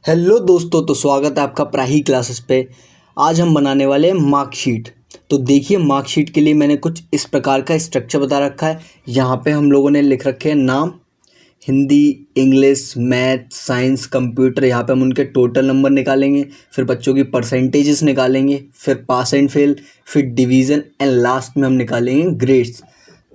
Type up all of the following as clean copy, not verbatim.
Hello दोस्तों, तो स्वागत है आपका प्राही क्लासेस पे। आज हम बनाने वाले हैं मार्कशीट। तो देखिए, मार्कशीट के लिए मैंने कुछ इस प्रकार का स्ट्रक्चर बता रखा है। यहाँ पे हम लोगों ने लिख रखे हैं नाम, Hindi, English, math, science, computer. यहाँ पे हम उनके टोटल नंबर निकालेंगे, फिर बच्चों की परसेंटेजेस निकालेंगे, फिर पास एंड फेल, फिर डिवीज़न एंड लास्ट में हम निकालेंगे ग्रेड्स।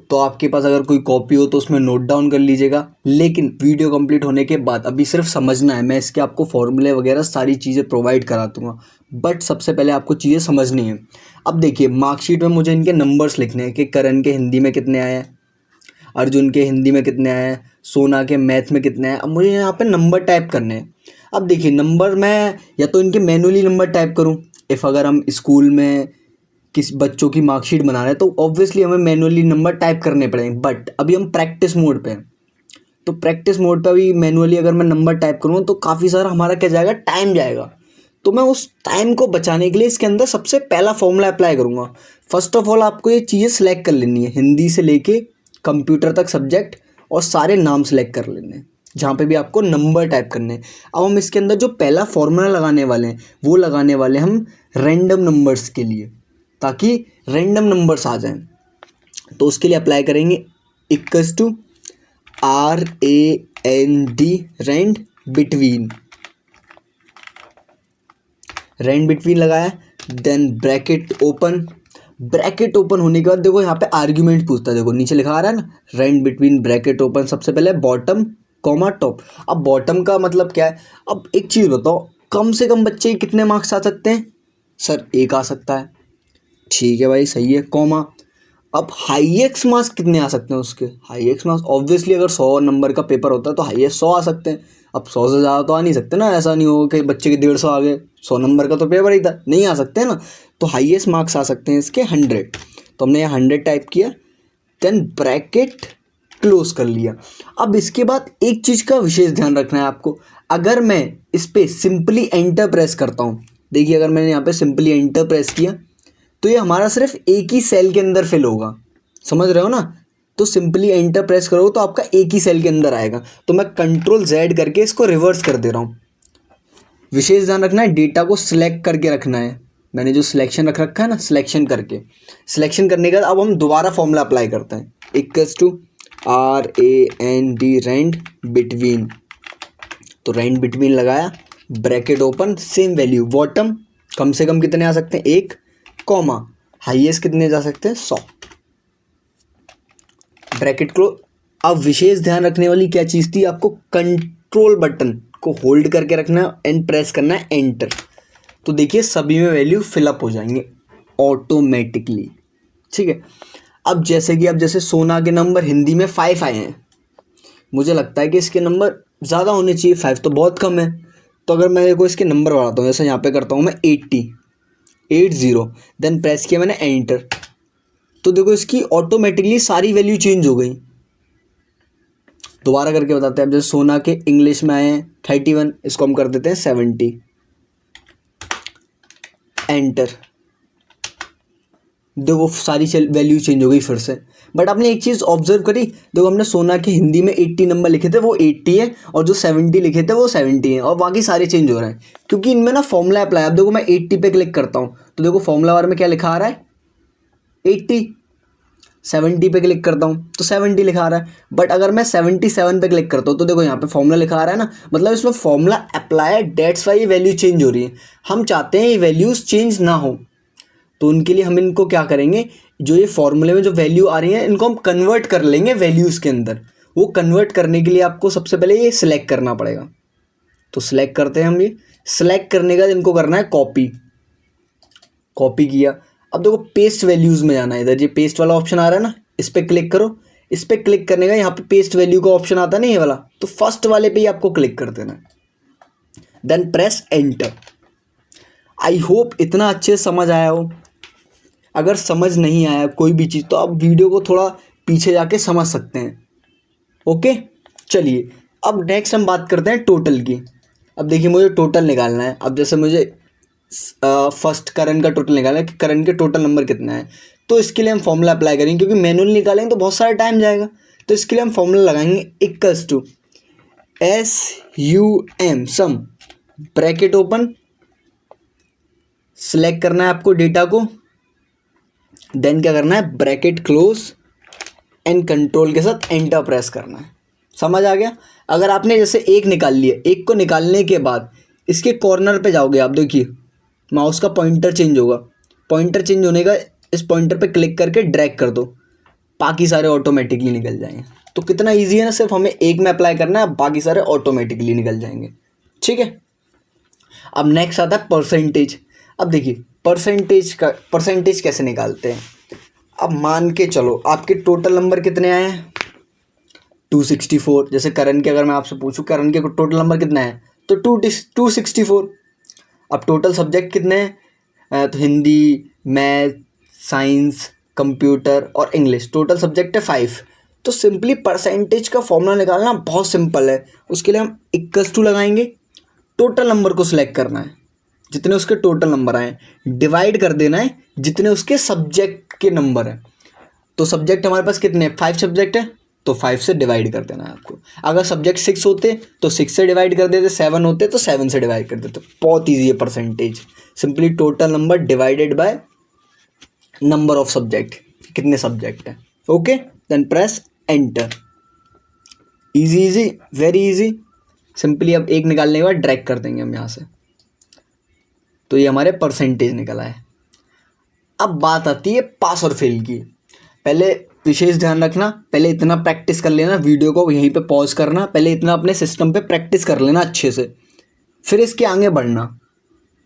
तो आपके पास अगर कोई कॉपी हो तो उसमें नोट डाउन कर लीजिएगा। लेकिन वीडियो कंप्लीट होने के बाद अभी सिर्फ समझना है, मैं इसके आपको फॉर्मूले वगैरह सारी चीज़ें प्रोवाइड करा दूँगा, बट सबसे पहले आपको चीज़ें समझनी है। अब देखिए, मार्कशीट में मुझे इनके नंबर्स लिखने हैं कि करण के हिंदी में कितने आए हैं, अर्जुन के हिंदी में कितने आए हैं, सोना के मैथ में कितने हैं। अब मुझे यहाँ पे नंबर टाइप करने हैं। अब देखिए, नंबर मैं या तो इनके मैनुअली नंबर टाइप करूँ, इफ़ अगर हम स्कूल में किस बच्चों की मार्कशीट बना रहे हैं तो ऑब्वियसली हमें मैनुअली नंबर टाइप करने पड़ेंगे। बट अभी हम प्रैक्टिस मोड पे हैं, तो प्रैक्टिस मोड पे अभी मैनुअली अगर मैं नंबर टाइप करूँ तो काफ़ी सारा हमारा क्या जाएगा, टाइम जाएगा। तो मैं उस टाइम को बचाने के लिए इसके अंदर सबसे पहला फॉर्मूला अप्लाई करूँगा। फर्स्ट ऑफ ऑल आपको ये चीज़ें सेलेक्ट कर लेनी है, हिंदी से लेके कंप्यूटर तक सब्जेक्ट, और सारे नाम सेलेक्ट कर लेने हैं जहाँ पे भी आपको नंबर टाइप करने हैं। अब हम इसके अंदर जो पहला फॉर्मूला लगाने वाले हैं वो लगाने वाले हम रैंडम नंबर्स के लिए, ताकि रैंडम नंबर्स आ जाएं। तो उसके लिए अप्लाई करेंगे equals to RAND, rand between. Rand between लगाया, then bracket open. Bracket open होने के बाद देखो यहाँ पे आर्ग्यूमेंट पूछता है, देखो नीचे लिखा आ रहा है ना, रैंड बिटवीन ब्रैकेट ओपन। सबसे पहले बॉटम कॉमा टॉप। अब बॉटम का मतलब क्या है? अब एक चीज़ बताओ, कम से कम बच्चे कितने मार्क्स आ सकते हैं? सर 1 आ सकता है। ठीक है भाई, सही है, कॉमा। अब हाईएस्ट मार्क्स कितने आ सकते हैं उसके? हाईएस्ट मार्क्स ऑब्वियसली अगर 100 नंबर का पेपर होता है तो हाईएस्ट 100 आ सकते हैं। अब 100 से ज़्यादा तो आ नहीं सकते ना, ऐसा नहीं हो कि बच्चे के 150 आ गए, 100 नंबर का तो पेपर ही था, नहीं आ सकते ना। तो हाईएस्ट मार्क्स आ सकते हैं इसके 100। तो हमने यहाँ 100 टाइप किया, देन ब्रैकेट क्लोज कर लिया। अब इसके बाद एक चीज़ का विशेष ध्यान रखना है आपको। अगर मैं इस पर सिंपली एंटर प्रेस करता हूँ, देखिए अगर मैंने यहाँ पे सिंपली एंटर प्रेस किया तो ये हमारा सिर्फ एक ही सेल के अंदर फिल होगा, समझ रहे हो ना। तो सिंपली एंटर प्रेस करो तो आपका एक ही सेल के अंदर आएगा। तो मैं Ctrl Z करके इसको रिवर्स कर दे रहा हूँ। विशेष ध्यान रखना है, डेटा को सिलेक्ट करके रखना है। मैंने जो सिलेक्शन रख रखा है ना, सिलेक्शन करके, सिलेक्शन करने के बाद अब हम दोबारा फॉर्मूला अप्लाई करते हैं, equals to RAND, rand between. तो रैंड बिटवीन लगाया, bracket open, same value, bottom कम से कम कितने आ सकते हैं? 1, कॉमा हाईएस्ट कितने जा सकते हैं? 100, ब्रैकेट क्लोज। अब विशेष ध्यान रखने वाली क्या चीज़ थी, आपको कंट्रोल बटन को होल्ड करके रखना है एंड प्रेस करना है एंटर। तो देखिए सभी में वैल्यू फिलअप हो जाएंगे ऑटोमेटिकली, ठीक है। अब जैसे सोना के नंबर हिंदी में 5 आए हैं, मुझे लगता है कि इसके नंबर ज़्यादा होने चाहिए, 5 तो बहुत कम है। तो अगर मैं को इसके नंबर बढ़ाता हूँ, जैसे यहाँ पे करता हूँ मैं 80, देन प्रेस किया मैंने एंटर, तो देखो इसकी ऑटोमेटिकली सारी वैल्यू चेंज हो गई। दोबारा करके बताते हैं। अब जैसे सोना के इंग्लिश में आए हैं 31, इसको हम कर देते हैं 70, एंटर, देखो सारी वैल्यू चेंज हो गई फिर से। बट आपने एक चीज़ ऑब्जर्व करी, देखो हमने सोना के हिंदी में 80 नंबर लिखे थे वो 80 है, और जो 70 लिखे थे वो 70 है, और बाकी सारे चेंज हो रहे हैं क्योंकि इनमें ना फॉर्मूला अप्लाई। अब देखो मैं 80 पे क्लिक करता हूँ तो देखो फॉर्मूला बार में क्या लिखा आ रहा है, 80। 70 पे क्लिक करता हूँ तो 70 लिखा आ रहा है। बट अगर मैं 77 पे क्लिक करता हूँ तो देखो यहाँ पे फॉर्मूला लिखा आ रहा है ना, मतलब इसमें फॉर्मूला अप्लाई है, डेट्स वाई वैल्यू चेंज हो रही है। हम चाहते हैं ये वैल्यूज़ चेंज ना हो, तो उनके लिए हम इनको क्या करेंगे, जो ये फॉर्मूले में जो वैल्यू आ रही है इनको हम कन्वर्ट कर लेंगे वैल्यूज़ के अंदर। वो कन्वर्ट करने के लिए आपको सबसे पहले ये सिलेक्ट करना पड़ेगा। तो सिलेक्ट करते हैं हम, ये सिलेक्ट करने के बाद इनको करना है कॉपी। कॉपी किया, अब देखो पेस्ट वैल्यूज़ में जाना है, इधर ये पेस्ट वाला ऑप्शन आ रहा है ना, इस पर क्लिक करो। इस पर क्लिक करने का यहाँ पे पेस्ट वैल्यू का ऑप्शन आता है ना, ये वाला, तो फर्स्ट वाले पे ही आपको क्लिक कर देना है, then press enter. I hope इतना अच्छे से समझ आया हो। अगर समझ नहीं आया कोई भी चीज़ तो आप वीडियो को थोड़ा पीछे जाके समझ सकते हैं। ओके, चलिए अब नेक्स्ट हम बात करते हैं टोटल की। अब देखिए मुझे टोटल निकालना है। अब जैसे मुझे फर्स्ट करण का टोटल निकालना है कि करण के टोटल नंबर कितना है, तो इसके लिए हम फॉर्मूला अप्लाई करेंगे, क्योंकि मैनुअल निकालेंगे तो बहुत सारा टाइम जाएगा। तो इसके लिए हम फॉर्मूला लगाएंगे equals to SUM, sum, bracket open, select करना है आपको डेटा को, देन क्या करना है, ब्रैकेट क्लोज एंड कंट्रोल के साथ एंटर प्रेस करना है। समझ आ गया। अगर आपने जैसे एक निकाल लिया, एक को निकालने के बाद इसके कॉर्नर पे जाओगे आप, देखिए माउस का पॉइंटर चेंज होगा, पॉइंटर चेंज होने का इस पॉइंटर पे क्लिक करके ड्रैग कर दो, बाकी सारे ऑटोमेटिकली निकल जाएंगे। तो कितना ईजी है ना, सिर्फ हमें एक में अप्लाई करना है, बाकी सारे ऑटोमेटिकली निकल जाएंगे। ठीक है। अब नेक्स्ट आता है परसेंटेज। अब देखिए परसेंटेज कैसे निकालते हैं। अब मान के चलो आपके टोटल नंबर कितने आए हैं, 264। जैसे करण के, अगर मैं आपसे पूछूं करण के टोटल नंबर कितना है, तो 264। अब टोटल सब्जेक्ट कितने हैं, तो हिंदी, मैथ, साइंस, कंप्यूटर और इंग्लिश, टोटल सब्जेक्ट है 5। तो सिंपली परसेंटेज का फॉर्मूला निकालना बहुत सिंपल है। उसके लिए हम = लगाएंगे, टोटल नंबर को सिलेक्ट करना है, जितने उसके टोटल नंबर आए, डिवाइड कर देना है जितने उसके सब्जेक्ट के नंबर हैं। तो सब्जेक्ट हमारे पास कितने हैं, 5 सब्जेक्ट है, तो 5 से डिवाइड कर देना है आपको। अगर सब्जेक्ट 6 होते तो 6 से डिवाइड कर देते, 7 होते तो 7 से डिवाइड कर देते। बहुत ईजी है percentage, simply total number divided by number of subject, कितने सब्जेक्ट हैं। Okay, then press enter. Easy, very easy. Simply अब एक निकालने के बाद ड्रैग कर देंगे हम यहाँ से, तो ये हमारे परसेंटेज निकला है। अब बात आती है पास और फेल की। पहले विशेष ध्यान रखना, पहले इतना प्रैक्टिस कर लेना, वीडियो को यहीं पे पॉज करना, पहले इतना अपने सिस्टम पे प्रैक्टिस कर लेना अच्छे से, फिर इसके आगे बढ़ना।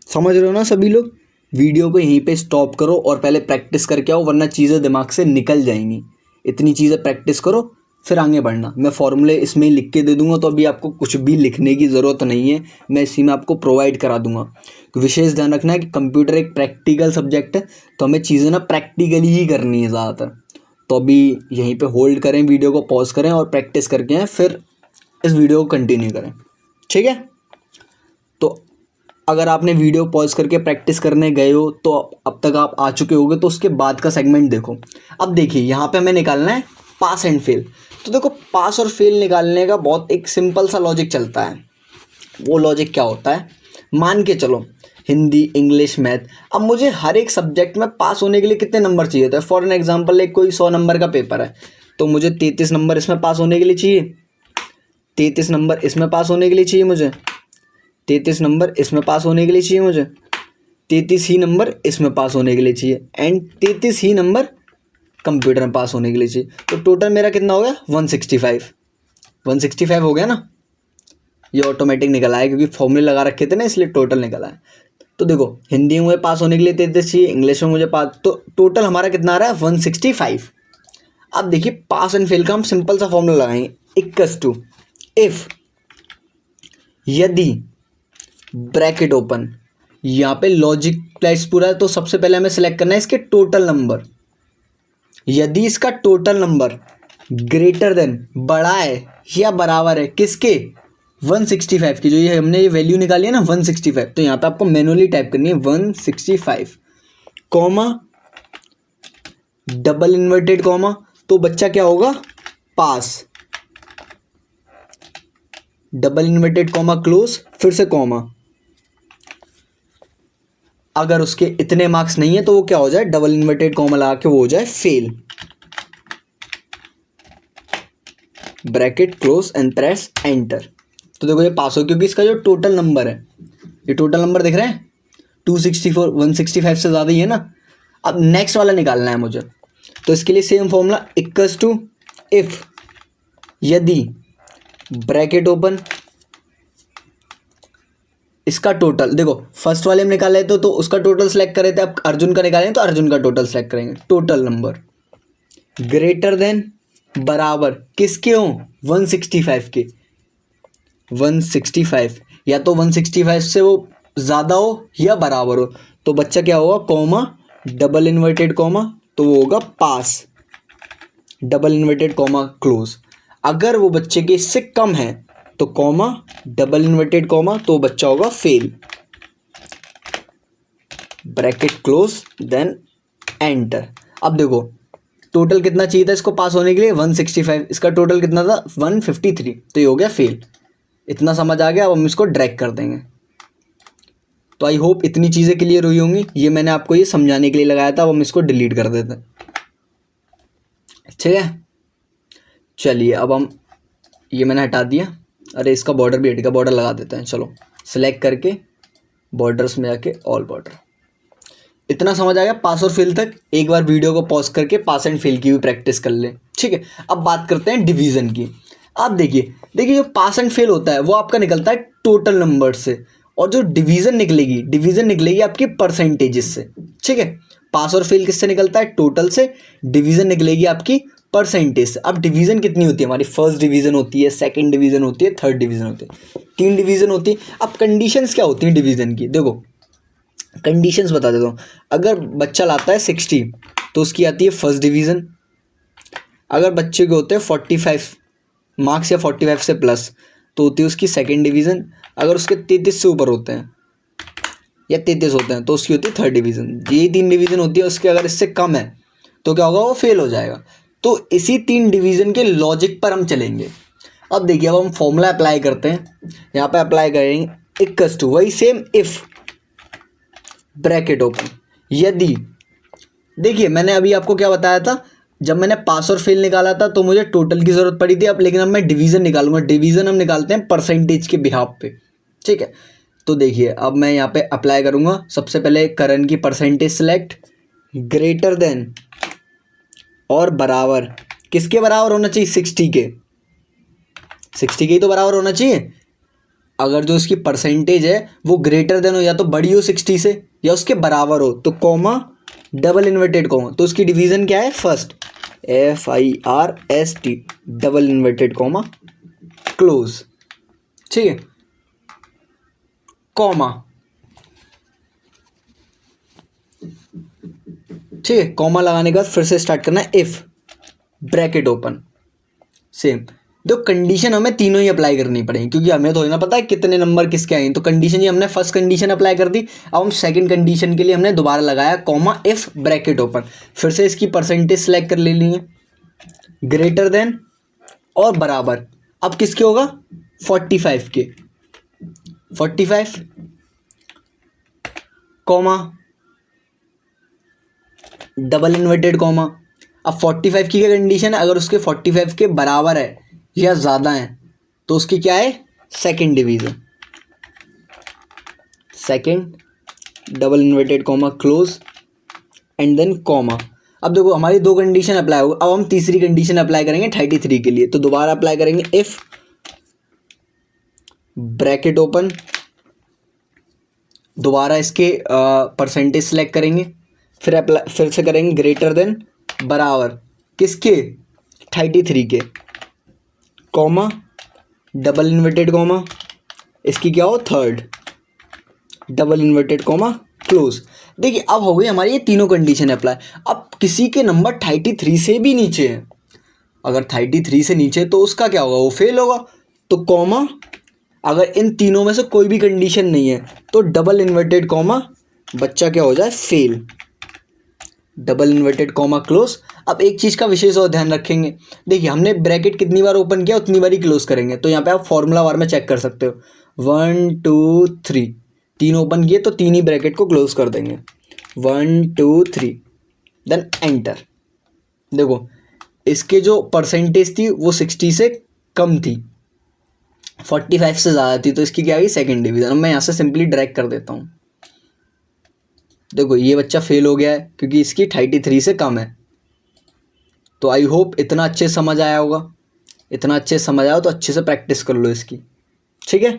समझ रहे हो ना सभी लोग। वीडियो को यहीं पे स्टॉप करो और पहले प्रैक्टिस करके आओ, वरना चीज़ें दिमाग से निकल जाएंगी। इतनी चीज़ें प्रैक्टिस करो फिर आगे बढ़ना। मैं फॉर्मूले इसमें ही लिख के दे दूंगा, तो अभी आपको कुछ भी लिखने की ज़रूरत नहीं है, मैं इसी में आपको प्रोवाइड करा दूंगा। विशेष ध्यान रखना है कि कंप्यूटर एक प्रैक्टिकल सब्जेक्ट है, तो हमें चीज़ें ना प्रैक्टिकली ही करनी है ज़्यादातर। तो अभी यहीं पे होल्ड करें, वीडियो को पॉज करें और प्रैक्टिस करके हैं, फिर इस वीडियो को कंटिन्यू करें। ठीक है। तो अगर आपने वीडियो पॉज करके प्रैक्टिस करने गए हो तो अब तक आप आ चुके होगे, तो उसके बाद का सेगमेंट देखो। अब देखिए यहाँ पे हमें निकालना है पास एंड फेल। तो देखो पास और फेल निकालने का बहुत एक सिंपल सा लॉजिक चलता है। वो लॉजिक क्या होता है, मान के चलो हिंदी, इंग्लिश, मैथ, अब मुझे हर एक सब्जेक्ट में पास होने के लिए कितने नंबर चाहिए होते हैं। फॉर एन एग्जाम्पल, एक कोई 100 नंबर का पेपर है, तो मुझे 33 नंबर इसमें पास होने के लिए चाहिए, 33 नंबर इसमें पास होने के लिए चाहिए मुझे, 33 नंबर इसमें पास होने के लिए चाहिए मुझे, 33 ही नंबर इसमें पास होने के लिए चाहिए, एंड 33 ही नंबर कंप्यूटर में पास होने के लिए चाहिए। तो टोटल मेरा कितना हो गया, 165 हो गया ना। ये ऑटोमेटिक निकला है क्योंकि फॉर्मूले लगा रखे थे ना, इसलिए टोटल निकला है। तो देखो हिंदी में मुझे पास होने के लिए 33 चाहिए, इंग्लिश में मुझे पास, तो टोटल हमारा कितना आ रहा है, 165। अब देखिए पास एंड फेल का हम सिंपल सा फॉर्मूला लगाएंगे, = इफ, यदि, ब्रैकेट ओपन, यहाँ पे लॉजिक प्लेस पूरा है, तो सबसे पहले हमें सेलेक्ट करना है इसके टोटल नंबर। यदि इसका टोटल नंबर ग्रेटर देन, बड़ा है या बराबर है किसके, 165 की, जो ये हमने ये वैल्यू निकाली है ना 165, तो यहाँ पे आपको मैनुअली टाइप करनी है 165, कॉमा, डबल इन्वर्टेड कॉमा, तो बच्चा क्या होगा, पास, डबल इन्वर्टेड कॉमा क्लोज, फिर से कॉमा। अगर उसके इतने मार्क्स नहीं है तो वो क्या हो जाए, डबल इन्वर्टेड कॉमा लगा के वो हो जाए fail, bracket close and press enter. तो देखो ये पास हो, क्योंकि इसका जो टोटल नंबर है, ये टोटल नंबर दिख रहे हैं 264, 165 से ज़्यादा ही है ना। अब नेक्स्ट वाला निकालना है मुझे, तो इसके लिए सेम फॉर्मूला, = इफ, यदि, ब्रैकेट ओपन, इसका टोटल, देखो फर्स्ट वाले में निकाले तो उसका टोटल सेलेक्ट करे थे, अब अर्जुन का निकालें तो अर्जुन का टोटल सेलेक्ट करेंगे, टोटल नंबर ग्रेटर देन, बराबर किसके हो, 165 के, 165, या तो 165 से वो ज़्यादा हो या बराबर हो, तो बच्चा क्या होगा, कॉमा, डबल इन्वर्टेड कॉमा, तो वो होगा पास, डबल इन्वर्टेड कॉमा क्लोज। अगर वो बच्चे के इससे कम है तो कॉमा, डबल इन्वर्टेड कॉमा, तो बच्चा होगा fail, bracket close then enter. अब देखो टोटल कितना चाहिए था इसको पास होने के लिए, 165, इसका टोटल कितना था, 153, तो ये हो गया फेल। इतना समझ आ गया। अब हम इसको ड्रैग कर देंगे, तो आई होप इतनी चीज़ें क्लियर हुई होंगी, ये मैंने आपको ये समझाने के लिए लगाया था। अब हम इसको डिलीट कर देते हैं, ठीक है। चलिए अब हम, ये मैंने हटा दिया, अरे इसका बॉर्डर भी हट गया, बॉर्डर लगा देते हैं। चलो सेलेक्ट करके बॉर्डर्स में जाके ऑल बॉर्डर। इतना समझ आ गया पास और फेल तक। एक बार वीडियो को पॉज करके पास एंड फेल की भी प्रैक्टिस कर लें, ठीक है। अब बात करते हैं डिवीज़न की। आप देखिए जो पास एंड फेल होता है वो आपका निकलता है टोटल नंबर से, और जो डिवीज़न निकलेगी आपकी परसेंटेजेस से, ठीक है। पास और फेल किससे निकलता है? टोटल से। डिवीज़न निकलेगी आपकी परसेंटेज से। अब डिवीज़न कितनी होती है हमारी? फर्स्ट डिवीज़न होती है, सेकंड डिवीज़न होती है, थर्ड डिवीज़न होती है, 3 डिवीज़न होती है। अब कंडीशंस क्या होती हैं डिवीज़न की? देखो कंडीशंस बता देता हूँ। अगर बच्चा लाता है 60 तो उसकी आती है फर्स्ट डिवीज़न। अगर बच्चे के होते हैं 45 मार्क्स या 45 से प्लस तो होती है उसकी सेकंड डिवीज़न। अगर उसके 33 से ऊपर होते हैं या 33 होते हैं तो उसकी होती है थर्ड डिवीज़न। ये 3 डिवीज़न होती है। उसके अगर इससे कम है तो क्या होगा? वो फेल हो जाएगा। तो इसी 3 डिवीज़न के लॉजिक पर हम चलेंगे। अब देखिए अब हम फॉर्मूला अप्लाई करते हैं। यहाँ पे अप्लाई करेंगे इक्वल्स टू, वही सेम इफ़ ब्रैकेट ओपन, यदि, देखिए मैंने अभी आपको क्या बताया था, जब मैंने पास और फेल निकाला था तो मुझे टोटल की ज़रूरत पड़ी थी। अब लेकिन अब मैं डिवीज़न निकालूंगा। डिवीज़न हम निकालते हैं परसेंटेज के बिहाफ पे, ठीक है। तो देखिए अब मैं यहाँ पे अप्लाई करूँगा। सबसे पहले करण की परसेंटेज सेलेक्ट, ग्रेटर देन और बराबर, किसके बराबर होना चाहिए? 60 के। 60 के ही तो बराबर होना चाहिए। अगर जो इसकी परसेंटेज है वो ग्रेटर देन हो, या तो बड़ी हो 60 से या उसके बराबर हो, तो कॉमा डबल इन्वर्टेड कॉमा, तो उसकी डिवीज़न क्या है? First, FIRST double inverted comma close, ठीक है। कॉमा, ठीक है। कॉमा लगाने के बाद फिर से स्टार्ट करना है इफ ब्रैकेट ओपन, सेम। तो कंडीशन हमें तीनों ही अप्लाई करनी पड़ेगी, क्योंकि हमें थोड़ी ना पता है कितने नंबर किसके आए। तो कंडीशन ये हमने फर्स्ट कंडीशन अप्लाई कर दी। अब हम सेकंड कंडीशन के लिए हमने दोबारा लगाया कॉमा इफ ब्रैकेट ओपन। फिर से इसकी परसेंटेज सेलेक्ट कर लेनी है, ग्रेटर देन और बराबर। अब किसके होगा? 45 के। 45 कॉमा डबल इन्वर्टेड कॉमा। अब 45 की क्या कंडीशन है? अगर उसके 45 के बराबर है या ज़्यादा है तो उसकी क्या है? Second division. Second double inverted comma close and then comma. अब देखो हमारी 2 कंडीशन अप्लाई होगा। अब हम तीसरी कंडीशन अप्लाई करेंगे 33 के लिए। तो दोबारा अप्लाई करेंगे इफ ब्रैकेट ओपन, दोबारा इसके परसेंटेज सेलेक्ट करेंगे, फिर से करेंगे ग्रेटर देन बराबर, किसके? 33 के, कॉमा डबल इन्वर्टेड कॉमा, इसकी क्या हो? Third double inverted comma close. देखिए अब हो गई हमारी ये तीनों कंडीशन अप्लाई। अब किसी के नंबर 33 से भी नीचे है, अगर 33 से नीचे तो उसका क्या होगा? वो फेल होगा। तो कॉमा, अगर इन तीनों में से कोई भी कंडीशन नहीं है तो डबल इन्वर्टेड कॉमा, बच्चा क्या हो जाए? Fail, double inverted comma close. अब एक चीज़ का विशेष और ध्यान रखेंगे। देखिए हमने ब्रैकेट कितनी बार ओपन किया उतनी बार ही क्लोज करेंगे। तो यहाँ पे आप फॉर्मूला बार में चेक कर सकते हो, 1 2 3, 3 ओपन किए तो 3 ही ब्रैकेट को क्लोज कर देंगे, 1 2 3, देन एंटर। देखो इसके जो परसेंटेज थी वो 60 से कम थी, 45 से ज़्यादा थी, तो इसकी क्या हुई? Second division. अब मैं यहाँ से सिंपली ड्रैग कर देता हूँ। देखो ये बच्चा फेल हो गया है क्योंकि इसकी 33 से कम है। तो आई होप इतना अच्छे समझ आया होगा। इतना अच्छे समझ आया हो तो अच्छे से प्रैक्टिस कर लो इसकी, ठीक है।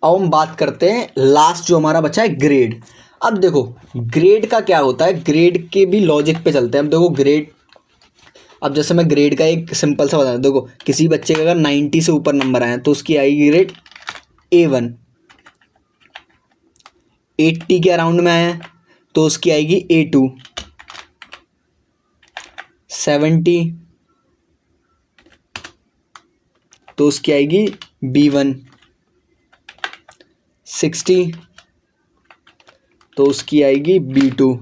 अब हम बात करते हैं लास्ट जो हमारा बचा है, ग्रेड। अब देखो ग्रेड का क्या होता है, ग्रेड के भी लॉजिक पे चलते हैं। अब देखो ग्रेड, अब जैसे मैं ग्रेड का एक सिंपल सा बता दूं। देखो किसी बच्चे का अगर 90 से ऊपर नंबर आए तो उसकी आएगी ग्रेड A1, 80 के अराउंड में आया तो उसकी आएगी A2, 70 तो उसकी आएगी B1, 60 तो उसकी आएगी B2,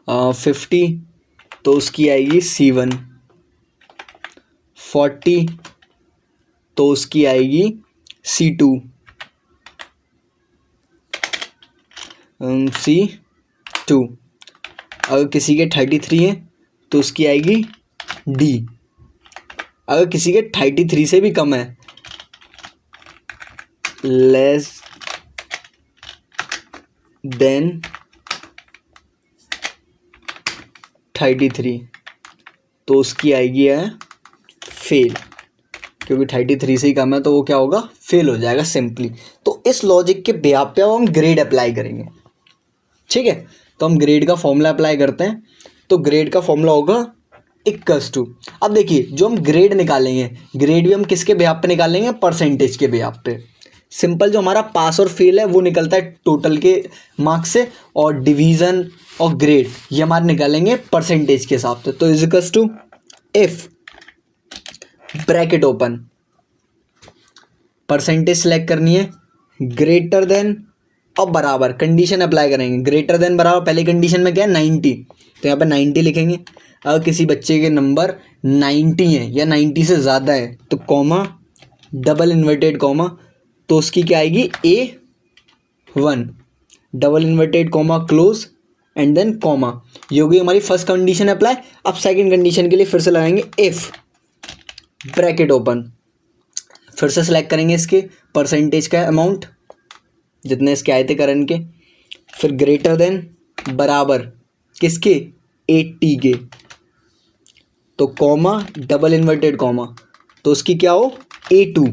50 तो उसकी आएगी C1, 40 तो उसकी आएगी C2, C2। अगर किसी के 33 हैं तो उसकी आएगी D। अगर किसी के 33 से भी कम है, लेस देन 33, तो उसकी आएगी है फेल, क्योंकि 33 से ही कम है तो वो क्या होगा, फेल हो जाएगा सिंपली। तो इस लॉजिक के बेस पे अब हम ग्रेड अप्लाई करेंगे। ठीक है, तो हम ग्रेड का फॉर्मूला अप्लाई करते हैं। तो ग्रेड का फॉर्मूला होगा इक्वल्स टू, अब देखिए जो हम ग्रेड निकालेंगे, ग्रेड भी हम किसके बेस पे निकालेंगे, परसेंटेज के बेस पे। सिंपल जो हमारा पास और फेल है वो निकलता है टोटल के मार्क्स से, और डिवीज़न और ग्रेड ये हमारे निकालेंगे परसेंटेज के हिसाब से। तो is equals to if bracket open, percentage select करनी है, ग्रेटर देन और बराबर, कंडीशन अप्लाई करेंगे। ग्रेटर देन बराबर, पहली कंडीशन में क्या है 90, तो यहाँ पे 90 लिखेंगे। अगर किसी बच्चे के नंबर 90 हैं या 90 से ज़्यादा है तो कॉमा, डबल इन्वर्टेड कॉमा, तो उसकी क्या आएगी A1, double inverted comma close and then comma. ये होगी हमारी फर्स्ट कंडीशन अप्लाई। अब सेकंड कंडीशन के लिए फिर से लगाएंगे इफ ब्रैकेट ओपन, फिर से सेलेक्ट करेंगे इसके परसेंटेज का अमाउंट जितने इसके आए थे करंट के, फिर ग्रेटर देन बराबर किसके 80 के, तो कॉमा डबल इन्वर्टेड कॉमा, तो उसकी क्या हो A2,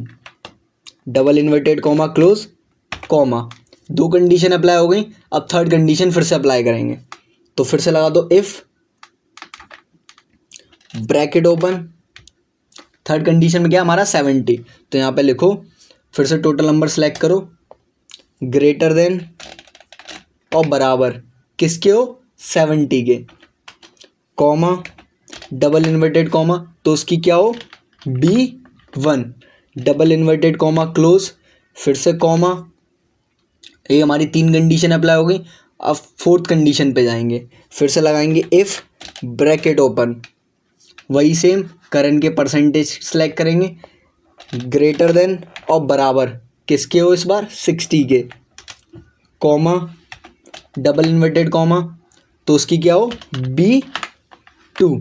double inverted comma close comma. दो कंडीशन अप्लाई हो गई। अब थर्ड कंडीशन फिर से अप्लाई करेंगे, तो फिर से लगा दो if bracket open, third condition में क्या हमारा 70, तो यहाँ पे लिखो, फिर से टोटल नंबर सेलेक्ट करो, ग्रेटर देन और बराबर किसके हो 70 के, कॉमा डबल इन्वर्टेड कॉमा, तो उसकी क्या हो B1, double inverted comma close, फिर से कॉमा। ये हमारी तीन कंडीशन अप्लाई हो गई। अब फोर्थ कंडीशन पे जाएंगे, फिर से लगाएंगे इफ़ ब्रैकेट ओपन, वही सेम करंट के परसेंटेज सेलेक्ट करेंगे, ग्रेटर देन और बराबर किसके हो इस बार 60 के, कॉमा डबल इन्वर्टेड कॉमा, तो उसकी क्या हो B2,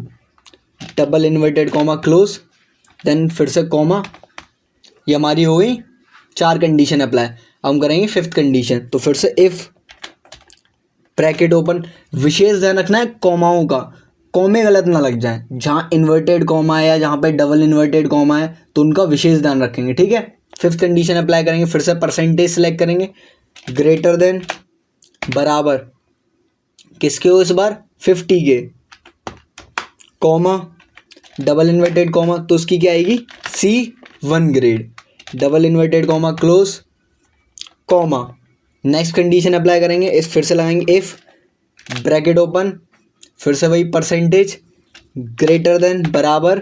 double inverted comma close, then फिर से कॉमा। ये हमारी हो गई चार कंडीशन अप्लाई। अब हम करेंगे फिफ्थ कंडीशन, तो फिर से इफ़ ब्रैकेट ओपन, विशेष ध्यान रखना है कॉमाओं का, कॉमे गलत ना लग जाए, जहाँ इन्वर्टेड कॉमा है या जहाँ पे डबल इन्वर्टेड कॉमा है तो उनका विशेष ध्यान रखेंगे। ठीक है, फिफ्थ कंडीशन अप्लाई करेंगे, फिर से परसेंटेज सेलेक्ट करेंगे, ग्रेटर देन बराबर किसके हो इस बार 50 के, कॉमा डबल इन्वर्टेड कॉमा, तो उसकी क्या आएगी C1 grade, double inverted comma close comma. Next condition apply करेंगे, इस फिर से लगाएंगे इफ़ ब्रैकेट ओपन, फिर से वही परसेंटेज, ग्रेटर देन बराबर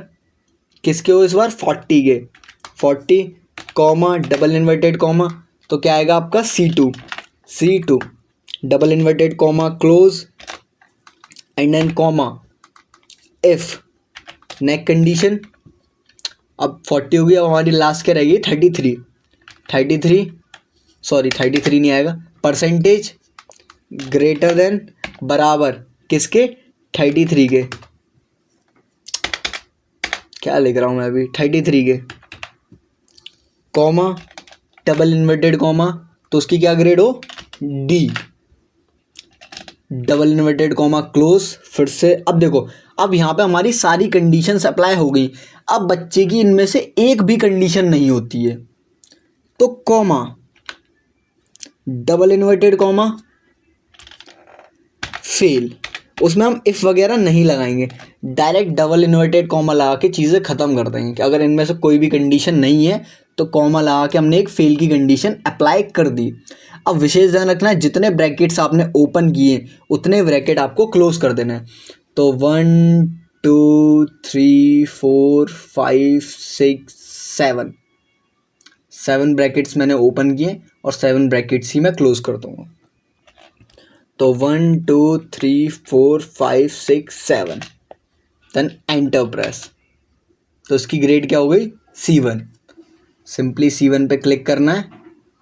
किसके हो इस बार 40 के, 40 कॉमा डबल इन्वर्टेड कॉमा, तो क्या आएगा आपका C2 double inverted comma close and then comma if. Next condition, अब 40 हो गई। अब हमारी लास्ट क्या रहेगी 33 नहीं आएगा, परसेंटेज ग्रेटर देन बराबर किसके 33 के, क्या लिख रहा हूँ मैं अभी 33 के, कॉमा डबल इन्वर्टेड कॉमा, तो उसकी क्या ग्रेड हो D, double inverted comma close, फिर से। अब देखो, अब यहाँ पे हमारी सारी कंडीशंस अप्लाई हो गई। अब बच्चे की इनमें से एक भी कंडीशन नहीं होती है तो comma double inverted comma fail, उसमें हम इफ़ वगैरह नहीं लगाएंगे, डायरेक्ट डबल इन्वर्टेड कॉमा लगा के चीज़ें ख़त्म कर देंगे कि अगर इनमें से कोई भी कंडीशन नहीं है तो कॉमा लगा के हमने एक फेल की कंडीशन अप्लाई कर दी। अब विशेष ध्यान रखना है, जितने ब्रैकेट्स आपने ओपन किए उतने ब्रैकेट आपको क्लोज कर देना है। तो 1 2 3 4 5 6 7 ब्रैकेट्स मैंने ओपन किए और 7 ब्रैकेट्स ही मैं क्लोज कर दूंगा। तो 1 2 3 4 5 6 7, देन एंटर प्रेस, तो इसकी ग्रेड क्या हो गई C1। सिंपली C1 पे क्लिक करना है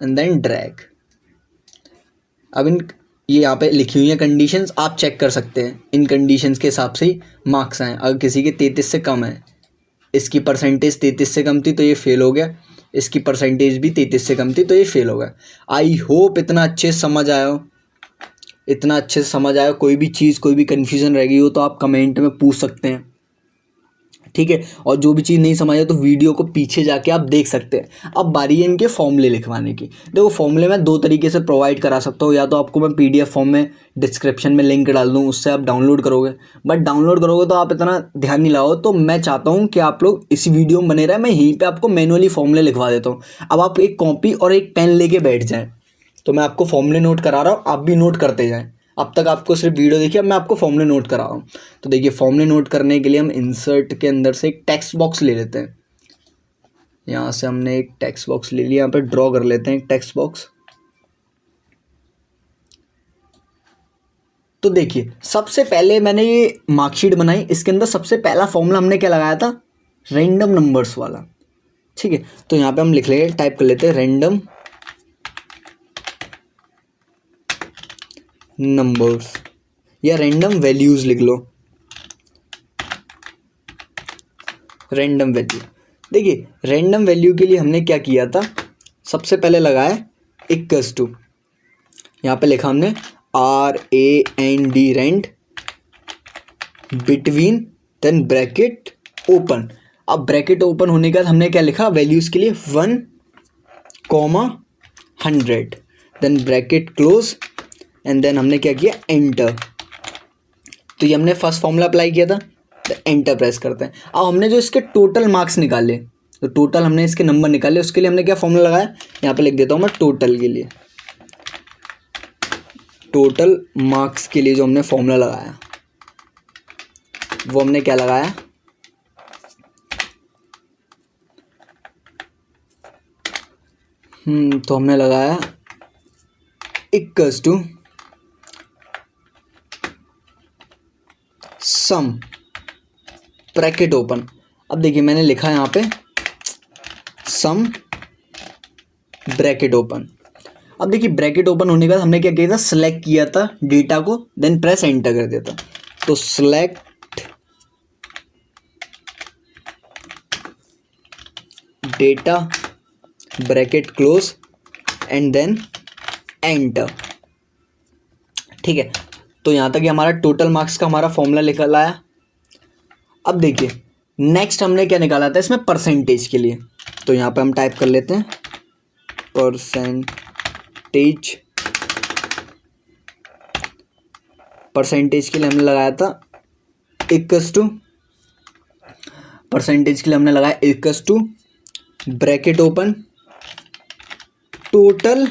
एंड देन ड्रैग। अब इन ये यहाँ पे लिखी हुई है कंडीशंस, आप चेक कर सकते हैं। इन कंडीशंस के हिसाब से ही मार्क्स आए। अगर किसी के 33 से कम है, इसकी परसेंटेज 33 से कम थी तो ये फेल हो गया, इसकी परसेंटेज भी 33 से कम थी तो ये फेल हो गया। आई होप इतना अच्छे से समझ आया हो, इतना अच्छे से समझ आया। कोई भी चीज़, कोई भी कन्फ्यूज़न रह गई हो तो आप कमेंट में पूछ सकते हैं, ठीक है। और जो भी चीज़ नहीं समझ आए तो वीडियो को पीछे जाके आप देख सकते हैं। अब बारी है इनके फॉर्मूले लिखवाने की। देखो फॉर्मूले मैं दो तरीके से प्रोवाइड करा सकता हूँ, या तो आपको मैं PDF फॉर्म में डिस्क्रिप्शन में लिंक डाल दूँ, उससे आप डाउनलोड करोगे, बट डाउनलोड करोगे तो आप इतना ध्यान नहीं लगाओ। तो मैं चाहता हूँ कि आप लोग इसी वीडियो में बने रहे, मैं यहीं पर आपको मैनुअली फॉर्मूले लिखवा देता हूँ। अब आप एक कॉपी और एक पेन लेके बैठ जाएँ, तो मैं आपको फॉर्मूले नोट करा रहा हूँ, आप भी नोट करते जाएँ। अब तक आपको सिर्फ वीडियो देखिए, अब मैं आपको फॉर्मूले नोट करा रहा हूँ। तो देखिए फॉर्मूले नोट करने के लिए हम इंसर्ट के अंदर से एक टेक्स्ट बॉक्स ले लेते हैं। यहाँ से हमने एक टेक्स्ट बॉक्स ले लिया, यहाँ पे ड्रॉ कर लेते हैं एक टेक्स्ट बॉक्स। तो देखिए सबसे पहले मैंने ये मार्कशीट बनाई, इसके अंदर सबसे पहला फॉर्मूला हमने क्या लगाया था, रैंडम नंबर्स वाला, ठीक है। तो यहाँ पे हम लिख लेंगे, टाइप कर लेते हैं रैंडम नंबर्स, या रैंडम वैल्यूज लिख लो, रैंडम वैल्यू। देखिए रैंडम वैल्यू के लिए हमने क्या किया था, सबसे पहले लगाया इक्वल्स टू, यहाँ पे लिखा हमने RAND rand between, then bracket open. अब ब्रैकेट ओपन होने के बाद हमने क्या लिखा, वैल्यूज़ के लिए 1,100, then bracket close, and then हमने क्या किया, एंटर। तो ये हमने फर्स्ट फॉर्मूला अप्लाई किया था, तो एंटर प्रेस करते हैं। अब हमने जो इसके टोटल मार्क्स निकाले, तो टोटल हमने इसके नंबर निकाले, उसके लिए हमने क्या फॉर्मूला लगाया, यहाँ पे लिख देता हूँ मैं टोटल के लिए, टोटल मार्क्स के लिए जो हमने फॉर्मूला लगाया वो हमने क्या लगाया, तो हमने लगाया equals to sum bracket open. अब देखिए मैंने लिखा यहाँ पे सम ब्रैकेट ओपन। अब देखिए ब्रैकेट ओपन होने के बाद हमने क्या किया था, सिलेक्ट किया था डेटा को, देन प्रेस एंटर कर दिया था। तो select data bracket close and then enter, ठीक है। तो यहाँ तक हमारा टोटल मार्क्स का हमारा फॉर्मूला निकल आया। अब देखिए नेक्स्ट हमने क्या निकाला था इसमें, परसेंटेज के लिए। तो यहाँ पे हम टाइप कर लेते हैं परसेंटेज। परसेंटेज के लिए हमने लगाया था इक्वल्स टू, परसेंटेज के लिए हमने लगाया equals to bracket open total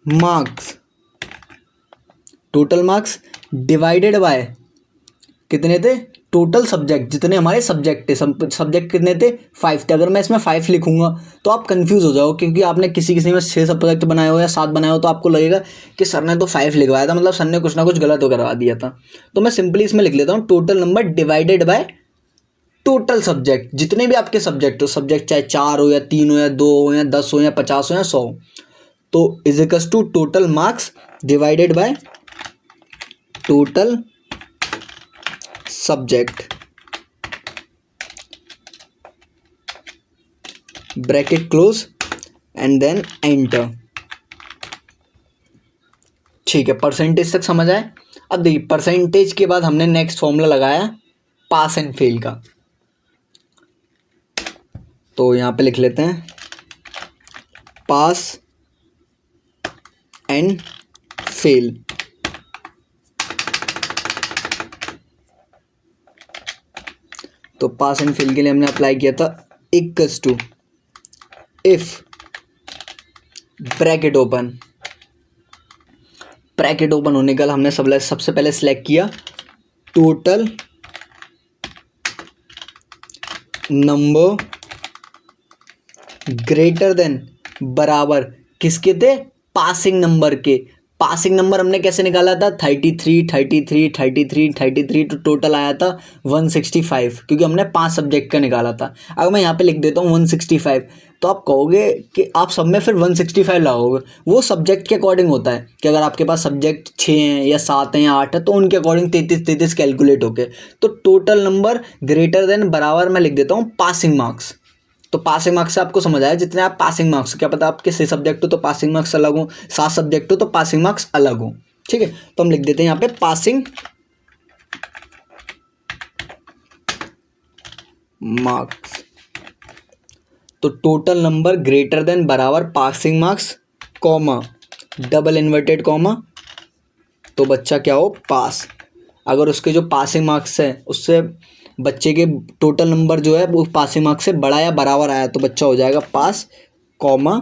marks, total marks divided bye कितने थे, टोटल सब्जेक्ट, जितने हमारे सब्जेक्ट थे, सब्जेक्ट कितने थे 5 थे। अगर मैं इसमें 5 लिखूंगा तो आप कंफ्यूज हो जाओ, क्योंकि आपने किसी में 6 सब्जेक्ट बनाए हो या 7 बनाए हो, तो आपको लगेगा कि सर ने तो 5 लिखवाया था, मतलब सर ने कुछ ना कुछ गलत करवा दिया था। तो मैं सिंपली इसमें लिख लेता हूँ total number divided by total subject, जितने भी आपके सब्जेक्ट हो, सब्जेक्ट चाहे 4 हो या 3 हो या 2 हो या 10 हो या 50 हो या 100, तो is equals to total marks divided by total subject, bracket close and then enter, ठीक है। परसेंटेज तक समझ आए। अब देखिए परसेंटेज के बाद हमने नेक्स्ट फॉर्मूला लगाया पास एंड फेल का। तो यहां पे लिख लेते हैं पास एंड फेल। तो पास एंड फेल के लिए हमने अप्लाई किया था equals to if bracket open, bracket open होने के बाद हमने सबसे पहले सिलेक्ट किया टोटल नंबर ग्रेटर देन, बराबर किसके थे, पासिंग नंबर के। पासिंग नंबर हमने कैसे निकाला था, 33 33 33 33, तो टोटल आया था 165, क्योंकि हमने 5 सब्जेक्ट का निकाला था। अगर मैं यहाँ पे लिख देता हूँ 165, तो आप कहोगे कि आप सब में फिर 165 लगाओगे। वो सब्जेक्ट के अकॉर्डिंग होता है कि अगर आपके पास सब्जेक्ट 6 हैं या 7 हैं या 8 है तो उनके अकॉर्डिंग 33 कैलकुलेट होके। तो टोटल नंबर ग्रेटर देन बराबर मैं लिख देता हूँ पासिंग मार्क्स। तो पासिंग मार्क्स से आपको समझ आया, जितने आप पासिंग मार्क्स, क्या पता आपके 6 सब्जेक्ट हो तो पासिंग मार्क्स अलग हो, 7 सब्जेक्ट हो तो पासिंग मार्क्स अलग हो। ठीक है, तो हम लिख देते हैं यहाँ पे पासिंग मार्क्स। तो टोटल नंबर ग्रेटर देन बराबर passing marks comma double inverted comma, तो बच्चा क्या हो, पास। अगर उसके जो पासिंग मार्क्स है उससे बच्चे के टोटल नंबर जो है वो पासिंग मार्क्स से बड़ा या बराबर आया तो बच्चा हो जाएगा pass, comma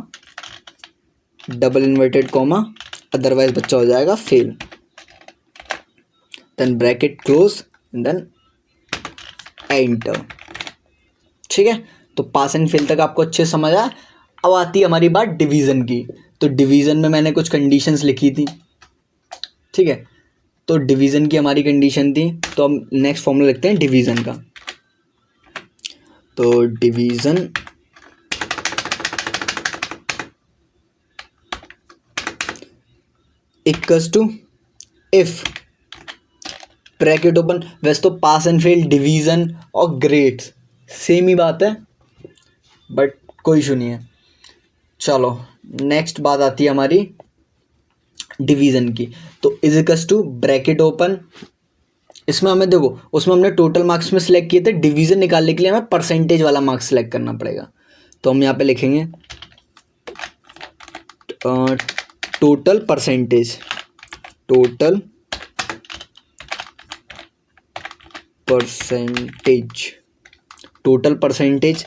double inverted comma, otherwise बच्चा हो जाएगा fail. Then bracket close, then enter. ठीक है, तो पास एंड फेल तक आपको अच्छे समझ आया। अब आती है हमारी बात डिवीज़न की। तो डिवीज़न में मैंने कुछ कंडीशंस लिखी थी। ठीक है, तो डिवीज़न की हमारी कंडीशन थी, तो हम नेक्स्ट फॉर्मूला लिखते हैं डिवीज़न का। तो division equals to if bracket open. वैसे तो पास एंड फेल, डिवीज़न और ग्रेड्स सेम ही बात है, बट कोई इशू नहीं है। चलो नेक्स्ट बात आती है हमारी डिवीज़न की। तो is equals to bracket open, इसमें हमें देखो, उसमें हमने टोटल मार्क्स में सिलेक्ट किए थे, डिवीज़न निकालने के लिए हमें परसेंटेज वाला मार्क्स सिलेक्ट करना पड़ेगा। तो हम यहाँ पे लिखेंगे total percentage, total percentage, total percentage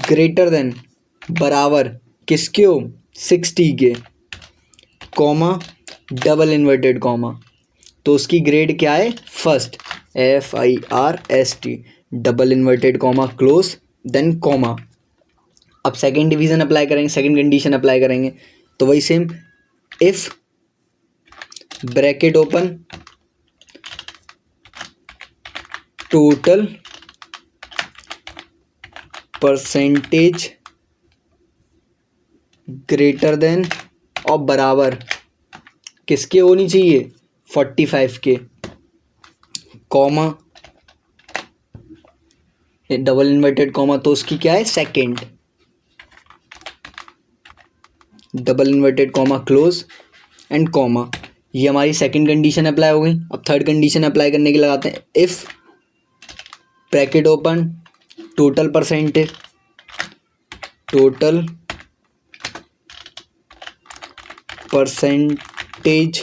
greater than बराबर किसके हो, 60 के, कॉमा डबल इन्वर्टेड कॉमा। तो उसकी ग्रेड क्या है, first, FIRST, double inverted comma close, then comma. अब सेकंड डिवीज़न अप्लाई करेंगे, सेकंड कंडीशन अप्लाई करेंगे, तो वही same, if bracket open total percentage greater than और बराबर किसके होनी चाहिए, 45 के, कॉमा डबल इन्वर्टेड कॉमा, तो उसकी क्या है, second, double inverted comma close and comma. ये हमारी सेकंड कंडीशन अप्लाई हो गई। अब थर्ड कंडीशन अप्लाई करने के लगाते हैं, if bracket open total percentage, total percentage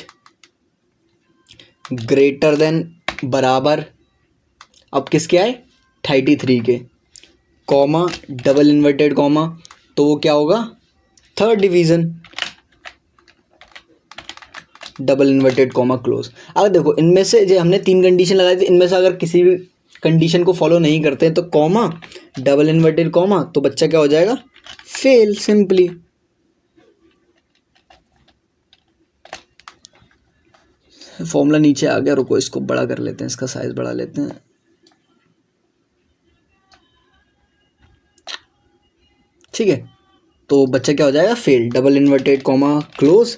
greater than बराबर, अब किसके आए, 33 के, कॉमा डबल इन्वर्टेड कॉमा, तो वो क्या होगा, third division, double inverted comma close. अगर देखो इनमें से जो हमने 3 कंडीशन लगाई थी, इनमें से अगर किसी भी कंडीशन को फॉलो नहीं करते हैं तो कॉमा डबल इन्वर्टेड कॉमा, तो बच्चा क्या हो जाएगा, फेल, सिंपली। फॉर्मूला नीचे आ गया, रुको इसको बड़ा कर लेते हैं, इसका साइज बढ़ा लेते हैं। ठीक है, तो बच्चा क्या हो जाएगा, fail, double inverted comma close,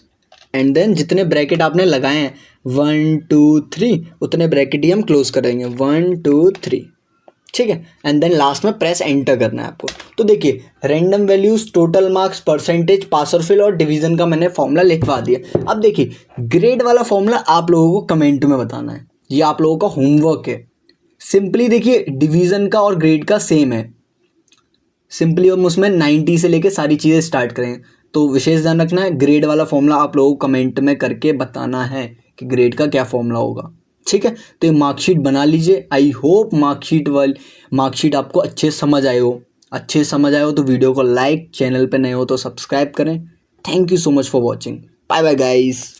and then जितने ब्रैकेट आपने लगाए हैं 1 2 3 उतने ब्रैकेट ही हम क्लोज करेंगे, 1 2 3। ठीक है, एंड देन लास्ट में प्रेस एंटर करना है आपको। तो देखिए random values, total marks, percentage, pass और फेल और डिवीजन का मैंने फॉर्मूला लिखवा दिया। अब देखिए ग्रेड वाला फॉर्मूला आप लोगों को कमेंट में बताना है, ये आप लोगों का होमवर्क है। सिंपली देखिए डिवीजन का और ग्रेड का सेम है, सिंपली हम उसमें 90 से लेके सारी चीज़ें स्टार्ट करें। तो विशेष ध्यान रखना है, ग्रेड वाला फॉर्मूला आप लोगों को कमेंट में करके बताना है कि ग्रेड का क्या फॉर्मूला होगा। ठीक है, तो ये मार्कशीट बना लीजिए। आई होप मार्कशीट आपको अच्छे समझ आए हो तो वीडियो को लाइक, चैनल पे नए हो तो सब्सक्राइब करें। Thank you so much for watching, bye bye guys.